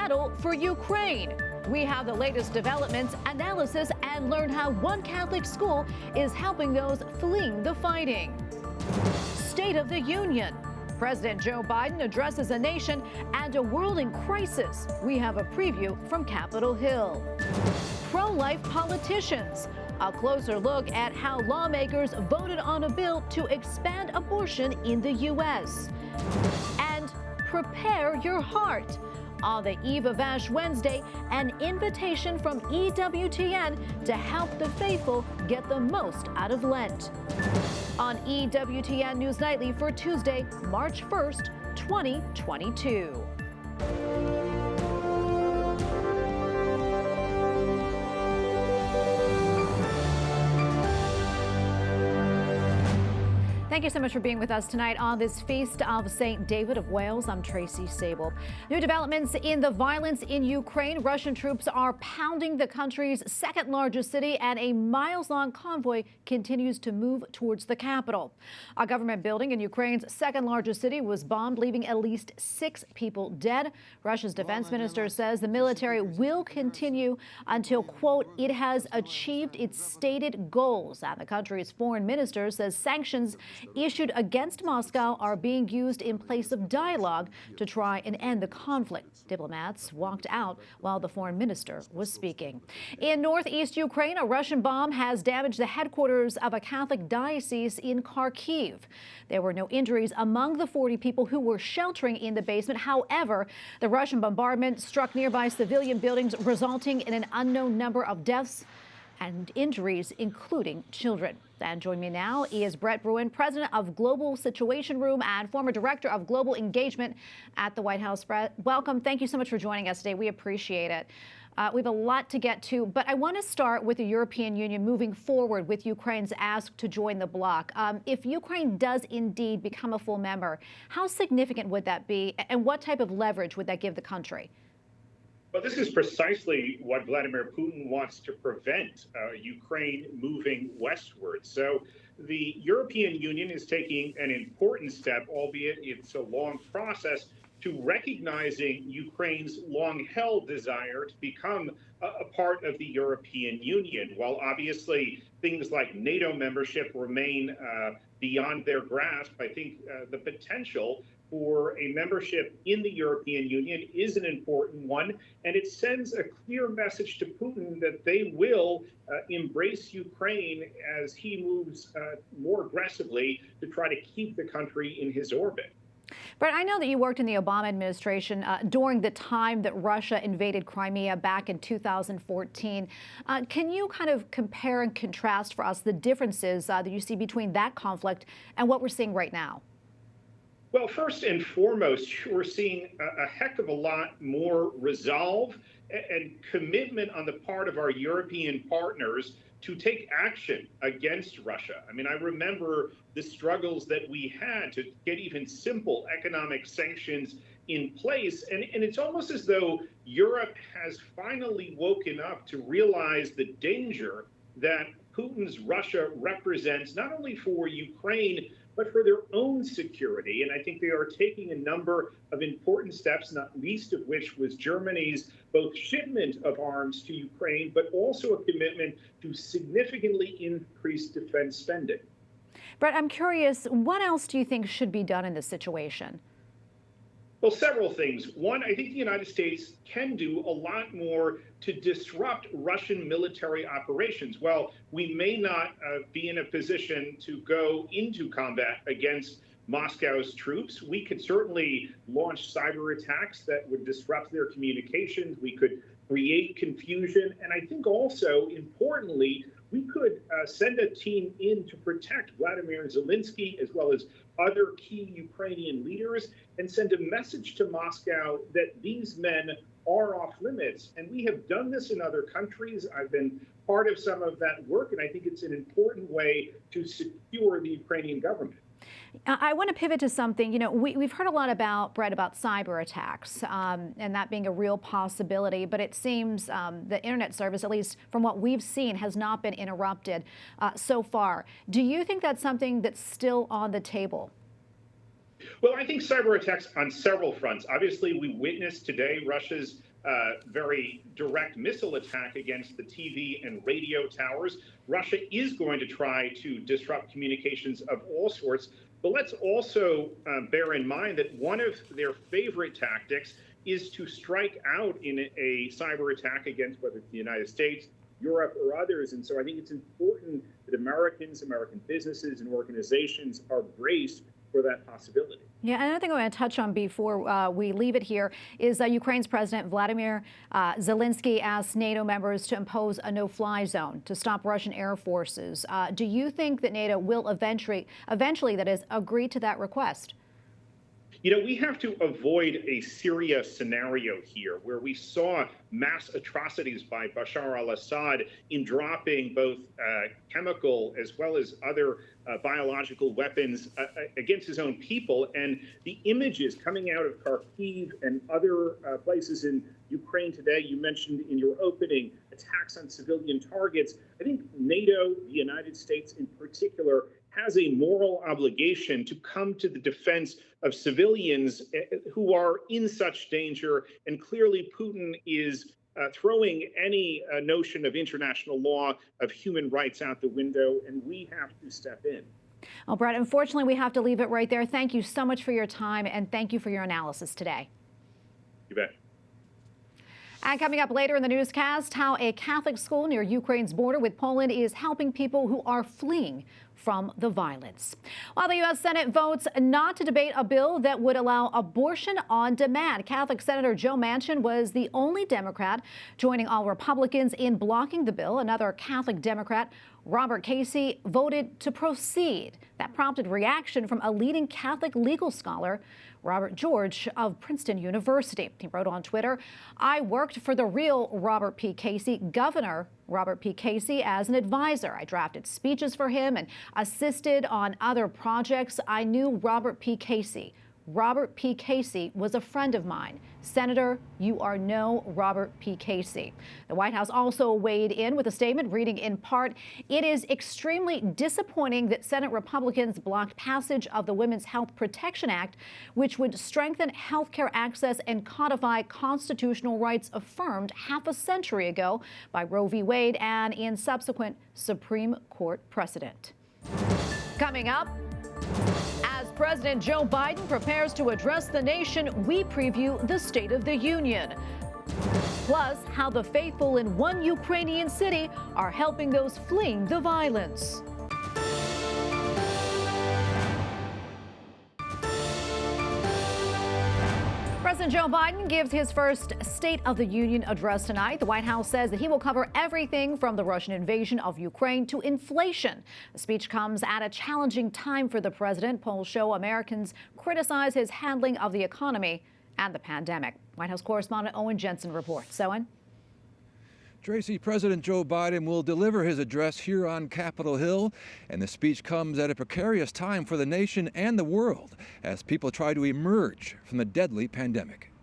battle for Ukraine. We have the latest developments, analysis, and learn how one Catholic school is helping those fleeing the fighting. State of the Union. President Joe Biden addresses a nation and a world in crisis. We have a preview from Capitol Hill. Pro-life politicians. A closer look at how lawmakers voted on a bill to expand abortion in the U.S. And prepare your heart. On the eve of Ash Wednesday, an invitation from EWTN to help the faithful get the most out of Lent. On EWTN News Nightly for Tuesday, March 1st, 2022. Thank you so much for being with us tonight on this Feast of St. David of Wales. I'm Tracy Sable. New developments in the violence in Ukraine. Russian troops are pounding the country's second largest city, and a miles-long convoy continues to move towards the capital. A government building in Ukraine's second largest city was bombed, leaving at least 6 people dead. Russia's defense minister says the military will continue until, quote, it has achieved its stated goals. And the country's foreign minister says sanctions issued against Moscow are being used in place of dialogue to try and end the conflict. Diplomats walked out while the foreign minister was speaking. In northeast Ukraine, a Russian bomb has damaged the headquarters of a Catholic diocese in Kharkiv. There were no injuries among the 40 people who were sheltering in the basement. However, the Russian bombardment struck nearby civilian buildings, resulting in an unknown number of deaths and injuries, including children. And joining me now is Bruen, president of Global Situation Room and former director of global engagement at the White House. Brett, welcome. Thank you so much for joining us today. We appreciate it. We have a lot to get to, but I want to start with the European Union moving forward with Ukraine's ask to join the bloc. If Ukraine does indeed become a full member, how significant would that be, and what type of leverage would that give the country? Well, this is precisely what Vladimir Putin wants to prevent Ukraine moving westward. So the European Union is taking an important step, albeit it's a long process, to recognizing Ukraine's long-held desire to become a part of the European Union. While obviously things like NATO membership remain beyond their grasp, I think the potential for a membership in the European Union is an important one, and it sends a clear message to Putin that they will embrace Ukraine as he moves more aggressively to try to keep the country in his orbit. Brett, I know that you worked in the Obama administration during the time that Russia invaded Crimea back in 2014. Can you kind of compare and contrast for us the differences that you see between that conflict and what we're seeing right now? Well, first and foremost, we're seeing a heck of a lot more resolve and commitment on the part of our European partners to take action against Russia. I mean, I remember the struggles that we had to get even simple economic sanctions in place. And it's almost as though Europe has finally woken up to realize the danger that Putin's Russia represents, not only for Ukraine, but for their own security. And I think they are taking a number of important steps, not least of which was Germany's both shipment of arms to Ukraine, but also a commitment to significantly increase defense spending. Brett, I'm curious, what else do you think should be done in this situation? Well, several things. One, I think the United States can do a lot more to disrupt Russian military operations. While we may not be in a position to go into combat against Moscow's troops, we could certainly launch cyber attacks that would disrupt their communications. We could create confusion. And I think also, importantly, we could send a team in to protect Vladimir Zelensky as well as other key Ukrainian leaders and send a message to Moscow that these men are off limits. And we have done this in other countries. I've been part of some of that work, and I think it's an important way to secure the Ukrainian government. I want to pivot to something, we've heard a lot about, Brett, about cyber attacks and that being a real possibility, but it seems the internet service, at least from what we've seen, has not been interrupted so far. Do you think that's something that's still on the table? Well, I think cyber attacks on several fronts. Obviously, we witnessed today Russia's very direct missile attack against the TV and radio towers. Russia is going to try to disrupt communications of all sorts. But let's also bear in mind that one of their favorite tactics is to strike out in a cyber attack against whether it's the United States, Europe, or others. And so I think it's important that Americans, American businesses, and organizations are braced for that possibility. Yeah, another thing I want to touch on before we leave it here is Ukraine's President Vladimir Zelensky asked NATO members to impose a no-fly zone to stop Russian air forces. Do you think that NATO will eventually, that is, agree to that request? You know, we have to avoid a Syria scenario here where we saw mass atrocities by Bashar al-Assad in dropping both chemical as well as other biological weapons against his own people. And the images coming out of Kharkiv and other places in Ukraine today, you mentioned in your opening, attacks on civilian targets. I think NATO, the United States in particular, has a moral obligation to come to the defense of civilians who are in such danger. And clearly, Putin is throwing any notion of international law, of human rights out the window, and we have to step in. Well, Brett, unfortunately, we have to leave it right there. Thank you so much for your time, and thank you for your analysis today. You bet. And coming up later in the newscast, how a Catholic school near Ukraine's border with Poland is helping people who are fleeing from the violence. While the U.S. Senate votes not to debate a bill that would allow abortion on demand, Catholic Senator Joe Manchin was the only Democrat joining all Republicans in blocking the bill. Another Catholic Democrat, Robert Casey, voted to proceed. That prompted reaction from a leading Catholic legal scholar, Robert George of Princeton University. He wrote on Twitter, "I worked for the real Robert P. Casey, Governor Robert P. Casey, as an advisor. I drafted speeches for him and assisted on other projects. I knew Robert P. Casey. Robert P. Casey was a friend of mine. Senator, you are no Robert P. Casey." The White House also weighed in with a statement reading in part, "It is extremely disappointing that Senate Republicans blocked passage of the Women's Health Protection Act, which would strengthen health care access and codify constitutional rights affirmed half a century ago by Roe v. Wade and in subsequent Supreme Court precedent." Coming up, as President Joe Biden prepares to address the nation, we preview the State of the Union. Plus, how the faithful in one Ukrainian city are helping those fleeing the violence. President Joe Biden gives his first State of the Union address tonight. The White House says that he will cover everything from the Russian invasion of Ukraine to inflation. The speech comes at a challenging time for the president. Polls show Americans criticize his handling of the economy and the pandemic. White House correspondent Owen Jensen reports. Owen? Tracy, President Joe Biden will deliver his address here on Capitol Hill, and the speech comes at a precarious time for the nation and the world as people try to emerge from the deadly pandemic.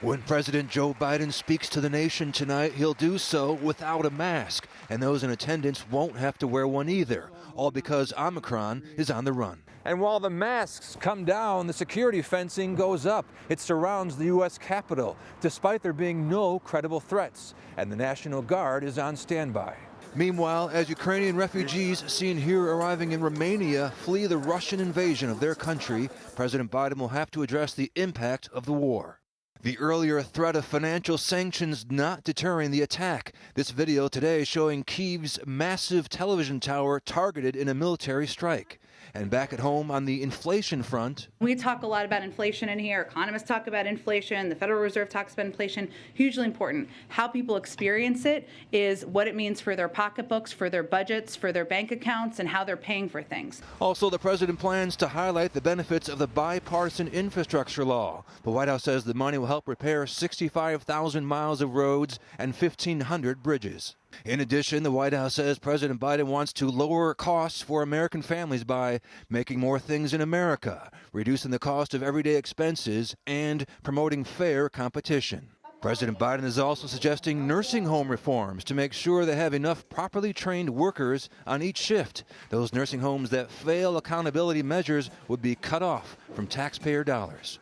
When President Joe Biden speaks to the nation tonight, he'll do so without a mask, and those in attendance won't have to wear one either, all because Omicron is on the run. And while the masks come down, the security fencing goes up. It surrounds the U.S. Capitol, despite there being no credible threats, and the National Guard is on standby. Meanwhile, as Ukrainian refugees seen here arriving in Romania flee the Russian invasion of their country, President Biden will have to address the impact of the war. The earlier threat of financial sanctions not deterring the attack. This video today showing Kyiv's massive television tower targeted in a military strike. And back at home on the inflation front. We talk a lot about inflation in here. Economists talk about inflation. The Federal Reserve talks about inflation. Hugely important. How people experience it is what it means for their pocketbooks, for their budgets, for their bank accounts, and how they're paying for things. Also, the president plans to highlight the benefits of the bipartisan infrastructure law. The White House says the money will help repair 65,000 miles of roads and 1,500 bridges. In addition, the White House says President Biden wants to lower costs for American families by making more things in America, reducing the cost of everyday expenses, and promoting fair competition. President Biden is also suggesting nursing home reforms to make sure they have enough properly trained workers on each shift. Those nursing homes that fail accountability measures would be cut off from taxpayer dollars.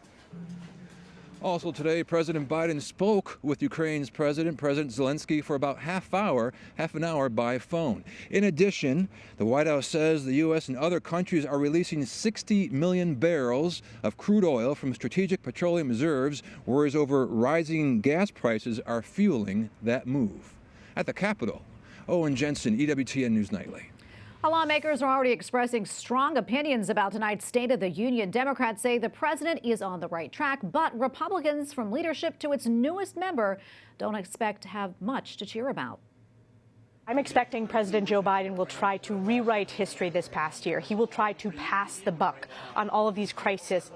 Also today, President Biden spoke with Ukraine's President Zelensky, for about half an hour by phone. In addition, the White House says the U.S. and other countries are releasing 60 million barrels of crude oil from strategic petroleum reserves, whereas over rising gas prices are fueling that move. At the Capitol, Owen Jensen, EWTN News Nightly. Lawmakers are already expressing strong opinions about tonight's State of the Union. Democrats say the president is on the right track, but Republicans, from leadership to its newest member, don't expect to have much to cheer about. I'm expecting President Joe Biden will try to rewrite history this past year. He will try to pass the buck on all of these crises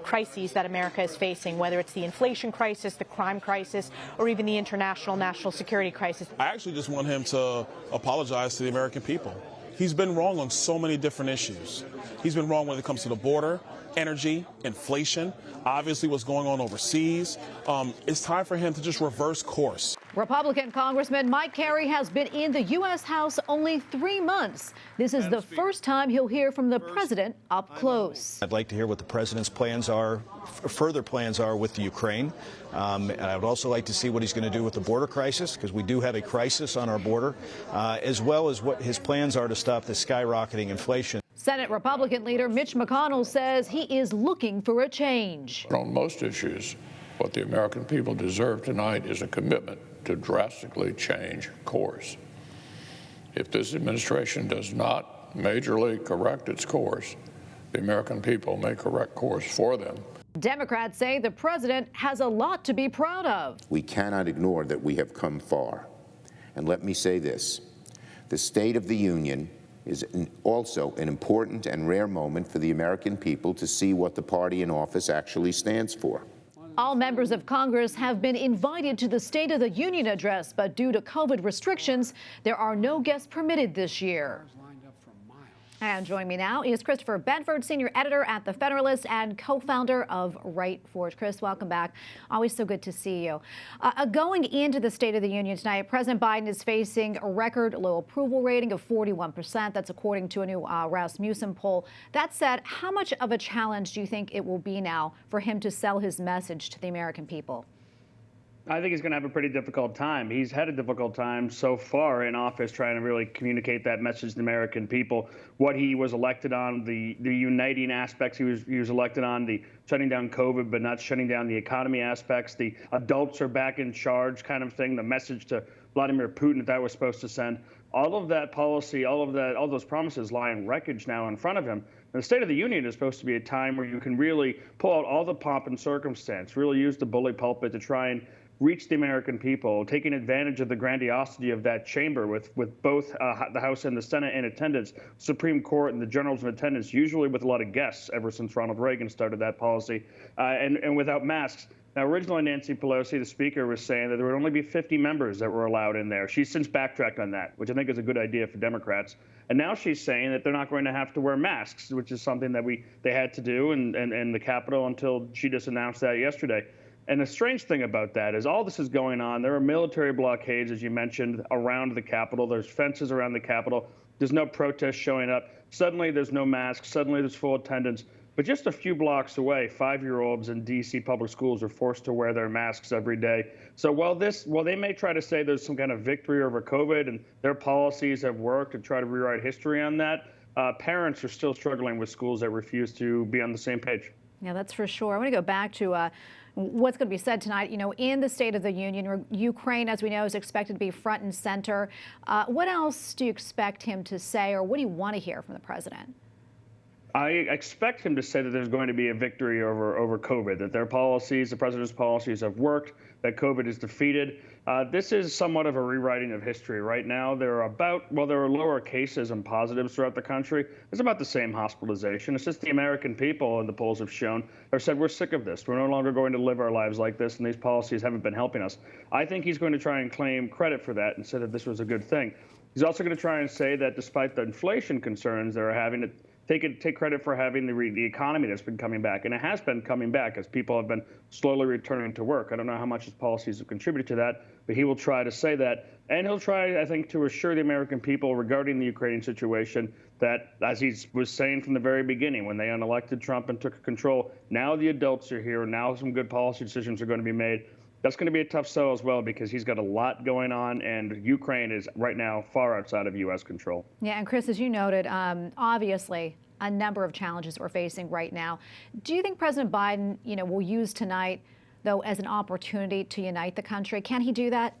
that America is facing, whether it's the inflation crisis, the crime crisis, or even the international national security crisis. I actually just want him to apologize to the American people. He's been wrong on so many different issues. He's been wrong when it comes to the border, energy, inflation, obviously what's going on overseas. It's time for him to just reverse course. Republican Congressman Mike Carey has been in the U.S. House only 3 months. This is the first time he'll hear from the president up close. I'd like to hear what the president's plans are, further plans are with the Ukraine. And I would also like to see what he's going to do with the border crisis, because we do have a crisis on our border, as well as what his plans are to stop the skyrocketing inflation. Senate Republican leader Mitch McConnell says he is looking for a change. On most issues, what the American people deserve tonight is a commitment to drastically change course. If this administration does not majorly correct its course, the American people may correct course for them. Democrats say the president has a lot to be proud of. We cannot ignore that we have come far. And let me say this, the State of the Union is also an important and rare moment for the American people to see what the party in office actually stands for. All members of Congress have been invited to the State of the Union address, but due to COVID restrictions, there are no guests permitted this year. And joining me now is Christopher Bedford, senior editor at the Federalist and co-founder of Right Forge. Chris, welcome back. Always so good to see you. Going into the State of the Union tonight, President Biden is facing a record low approval rating of 41%. That's according to a new Rasmussen poll. That said, how much of a challenge do you think it will be now for him to sell his message to the American people? I think he's going to have a pretty difficult time. He's had a difficult time so far in office trying to really communicate that message to the American people. What he was elected on, the uniting aspects he was elected on, the shutting down COVID but not shutting down the economy aspects, the adults are back in charge kind of thing, the message to Vladimir Putin that was supposed to send. All of that policy, all those promises lie in wreckage now in front of him. And the State of the Union is supposed to be a time where you can really pull out all the pomp and circumstance, really use the bully pulpit to try and reach the American people, taking advantage of the grandiosity of that chamber with both the House and the Senate in attendance, Supreme Court and the generals in attendance, usually with a lot of guests ever since Ronald Reagan started that policy, and without masks. Now, originally, Nancy Pelosi, the speaker, was saying that there would only be 50 members that were allowed in there. She's since backtracked on that, which I think is a good idea for Democrats. And now she's saying that they're not going to have to wear masks, which is something that they had to do in the Capitol until she just announced that yesterday. And the strange thing about that is all this is going on. There are military blockades, as you mentioned, around the Capitol. There's fences around the Capitol. There's no protests showing up. Suddenly, there's no masks. Suddenly, there's full attendance. But just a few blocks away, 5-year-olds in D.C. public schools are forced to wear their masks every day. So while they may try to say there's some kind of victory over COVID and their policies have worked to try to rewrite history on that, parents are still struggling with schools that refuse to be on the same page. Yeah, that's for sure. I want to go back to what's going to be said tonight. You know, in the State of the Union, Ukraine, as we know, is expected to be front and center. What else do you expect him to say, or what do you want to hear from the president? I expect him to say that there's going to be a victory over COVID, that their policies, the president's policies have worked, that COVID is defeated. This is somewhat of a rewriting of history. Right now, there are lower cases and positives throughout the country. It's about the same hospitalization. It's just the American people, and the polls have shown, have said, we're sick of this. We're no longer going to live our lives like this, and these policies haven't been helping us. I think he's going to try and claim credit for that and say that this was a good thing. He's also going to try and say that despite the inflation concerns they're having, take credit for having the economy that's been coming back, and it has been coming back as people have been slowly returning to work. I don't know how much his policies have contributed to that, but he will try to say that, and he'll try, I think, to assure the American people regarding the Ukrainian situation that, as he was saying from the very beginning, when they unelected Trump and took control, now the adults are here, now some good policy decisions are going to be made. That's going to be a tough sell as well, because he's got a lot going on, and Ukraine is right now far outside of U.S. control. Yeah, and Chris, as you noted, obviously a number of challenges we're facing right now. Do you think President Biden, will use tonight, though, as an opportunity to unite the country? Can he do that?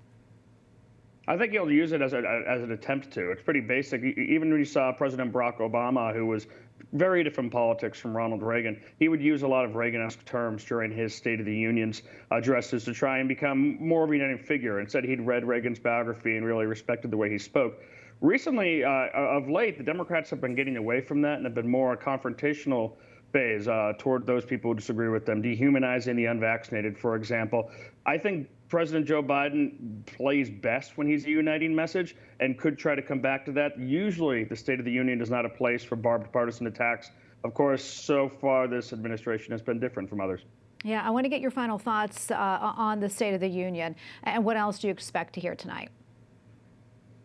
I think he'll use it as an attempt to. It's pretty basic. Even when you saw President Barack Obama, who was very different politics from Ronald Reagan, he would use a lot of Reagan-esque terms during his State of the Union's addresses to try and become more of a uniting figure. Instead, he'd read Reagan's biography and really respected the way he spoke. Recently, of late, the Democrats have been getting away from that and have been more confrontational phase toward those people who disagree with them, dehumanizing the unvaccinated, for example. I think President Joe Biden plays best when he's a uniting message and could try to come back to that. Usually, the State of the Union is not a place for barbed partisan attacks. Of course, so far, this administration has been different from others. Yeah, I want to get your final thoughts on the State of the Union. And what else do you expect to hear tonight?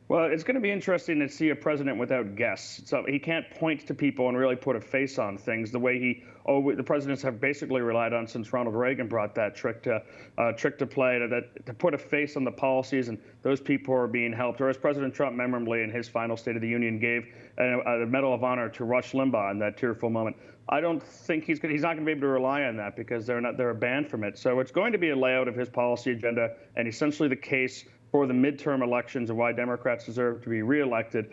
Well, it's going to be interesting to see a president without guests. So he can't point to people and really put a face on things the way the presidents have basically relied on since Ronald Reagan brought that trick to play, to put a face on the policies and those people who are being helped. Or as President Trump memorably in his final State of the Union gave a Medal of Honor to Rush Limbaugh in that tearful moment. I don't think he's not going to be able to rely on that, because they're banned from it. So it's going to be a layout of his policy agenda and essentially the case for the midterm elections and why Democrats deserve to be reelected.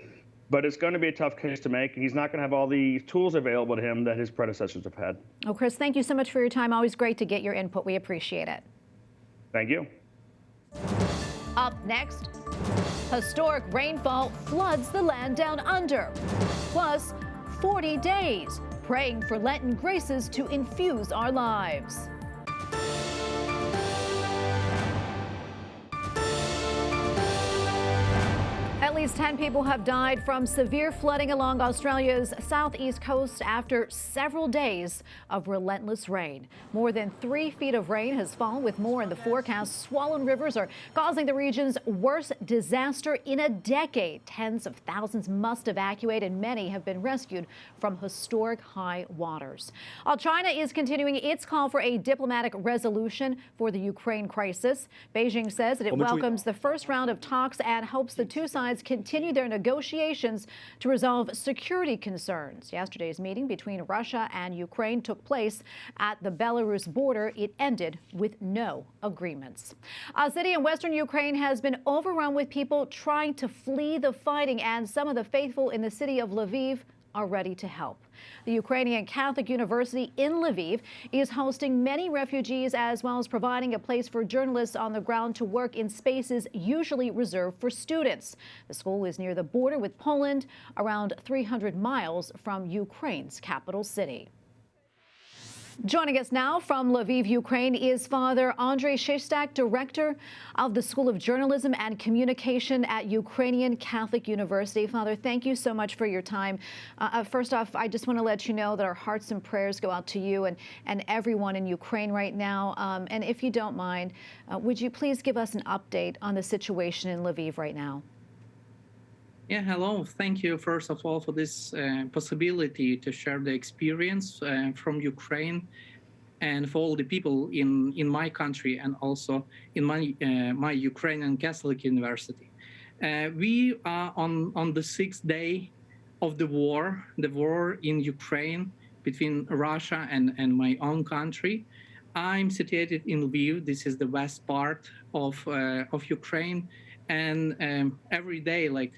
But it's going to be a tough case to make. He's not going to have all the tools available to him that his predecessors have had. Oh, Chris, thank you so much for your time. Always great to get your input. We appreciate it. Thank you. Up next, historic rainfall floods the land down under. Plus, 40 days praying for Lenten graces to infuse our lives. At least 10 people have died from severe flooding along Australia's southeast coast after several days of relentless rain. More than 3 feet of rain has fallen, with more in the forecast. Swollen rivers are causing the region's worst disaster in a decade. Tens of thousands must evacuate, and many have been rescued from historic high waters. While China is continuing its call for a diplomatic resolution for the Ukraine crisis, Beijing says that it welcomes the first round of talks and hopes the two sides continue their negotiations to resolve security concerns. Yesterday's meeting between Russia and Ukraine took place at the Belarus border. It ended with no agreements. A city in western Ukraine has been overrun with people trying to flee the fighting, and some of the faithful in the city of Lviv are ready to help. The Ukrainian Catholic University in Lviv is hosting many refugees, as well as providing a place for journalists on the ground to work in spaces usually reserved for students. The school is near the border with Poland, around 300 miles from Ukraine's capital city. Joining us now from Lviv, Ukraine, is Father Andriy Shestak, director of the School of Journalism and Communication at Ukrainian Catholic University. Father, thank you so much for your time. First off, I just want to let you know that our hearts and prayers go out to you and everyone in Ukraine right now. And if you don't mind, would you please give us an update on the situation in Lviv right now? Yeah, hello. Thank you, first of all, for this possibility to share the experience from Ukraine and for all the people in my country and also in my Ukrainian Catholic University. We are on the 6th day of the war in Ukraine between Russia and my own country. I'm situated in Lviv. This is the west part of Ukraine, and every day, like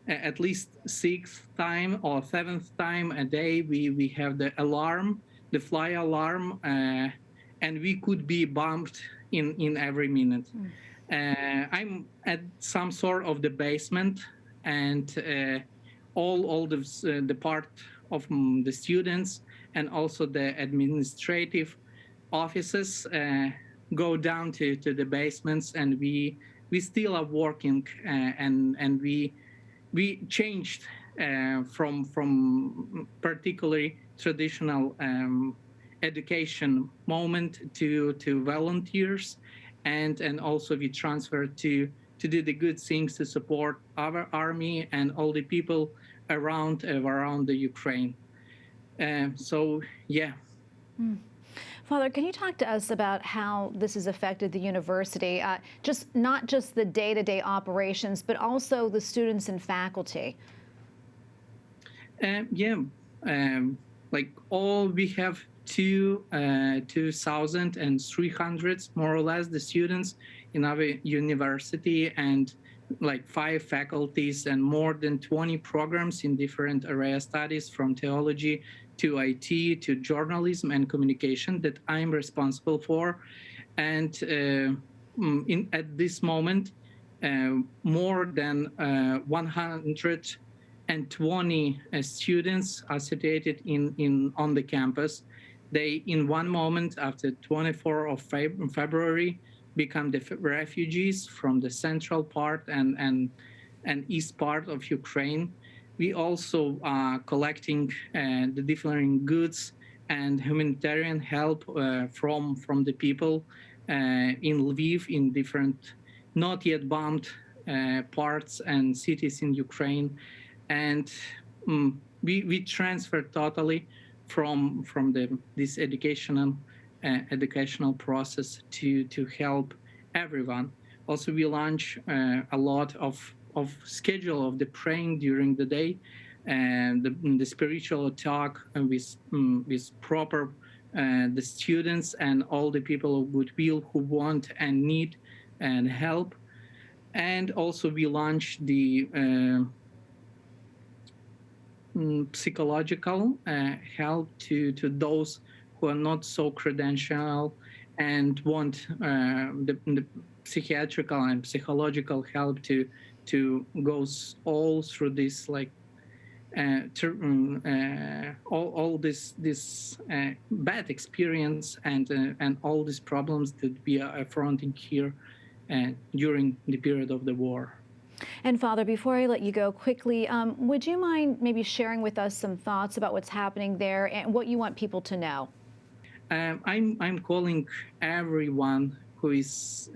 at least 6th time or 7th time a day, we have the alarm, the fly alarm, and we could be bombed in every minute. I'm at some sort of the basement, and all the part of the students and also the administrative offices go down to the basements, and we still are working, and we changed from particularly traditional education moment to volunteers, and also we transfer to do the good things to support our army and all the people around the Ukraine. So yeah. Father, can you talk to us about how this has affected the university, not just the day-to-day operations, but also the students and faculty? Like we have 2,300 more or less the students in our university, and like 5 faculties and more than 20 programs in different area studies, from theology to IT to journalism and communication, that I'm responsible for. And at this moment, more than 120 students are situated on the campus. They, in one moment, after 24th of February, become the refugees from the central part and east part of Ukraine. We also are collecting the different goods and humanitarian help from the people in Lviv, in different not yet bombed parts and cities in Ukraine. And we transfer totally from this educational process to help everyone. Also, we launch a lot of schedule of the praying during the day, and the spiritual talk with proper the students and all the people of goodwill who want and need and help. And also we launch the psychological help to those who are not so credentialed and want the psychiatrical and psychological help to go all through this, like all this bad experience and all these problems that we are affronting here during the period of the war. And Father, before I let you go quickly, would you mind maybe sharing with us some thoughts about what's happening there and what you want people to know? I'm calling everyone who is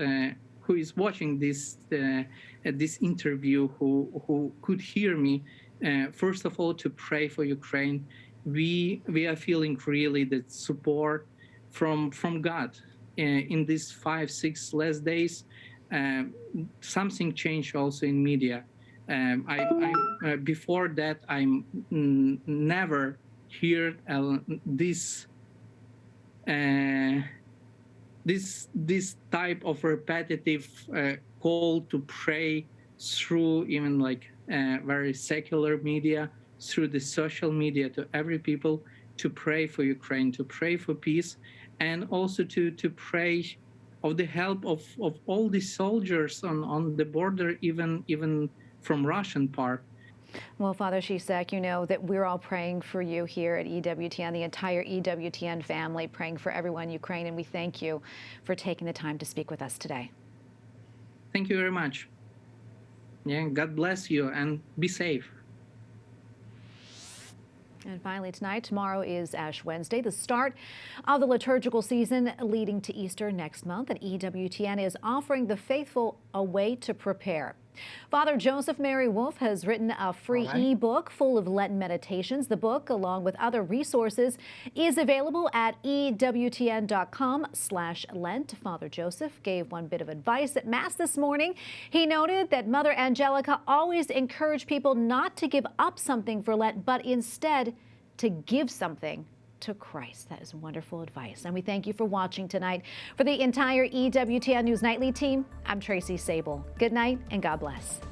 watching this interview, who could hear me, first of all, to pray for Ukraine. We are feeling really the support from God in these 5-6 last days. Something changed also in media. Before that, I never heard this type of repetitive call to pray through even like very secular media, through the social media, to every people, to pray for Ukraine, to pray for peace, and also to pray of the help of all the soldiers on the border, even from Russian part. Well, Father Shestak, you know that we're all praying for you here at EWTN, the entire EWTN family, praying for everyone in Ukraine, and we thank you for taking the time to speak with us today. Thank you very much. Yeah, God bless you and be safe. And finally tonight, tomorrow is Ash Wednesday, the start of the liturgical season leading to Easter next month, and EWTN is offering the faithful a way to prepare. Father Joseph Mary Wolfe has written a free e-book full of Lenten meditations. The book, along with other resources, is available at EWTN.com/Lent. Father Joseph gave one bit of advice at Mass this morning. He noted that Mother Angelica always encouraged people not to give up something for Lent, but instead to give something to Christ. That is wonderful advice. And we thank you for watching tonight. For the entire EWTN News Nightly team, I'm Tracy Sable. Good night and God bless.